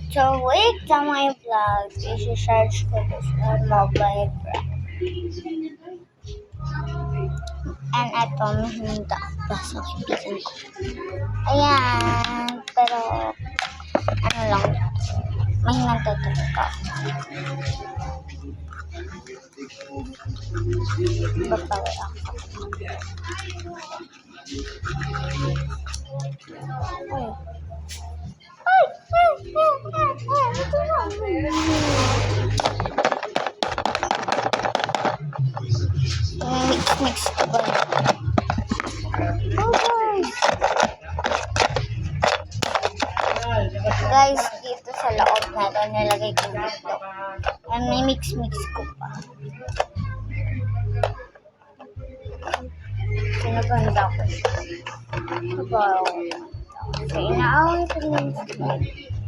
So, wait sa my vlog. I-search ko to sa mobile brand. And ito, mahinda pa sa kaibigan ko. Ayan. Pero, ano lang. Mahinang talaga. Babawi ako. Mix ko ba? Oh, guys, dito sa loob natin nilagay ko dito. And may mix ko pa. Sinaganda ko siya. Diba? So, inaaway ko din.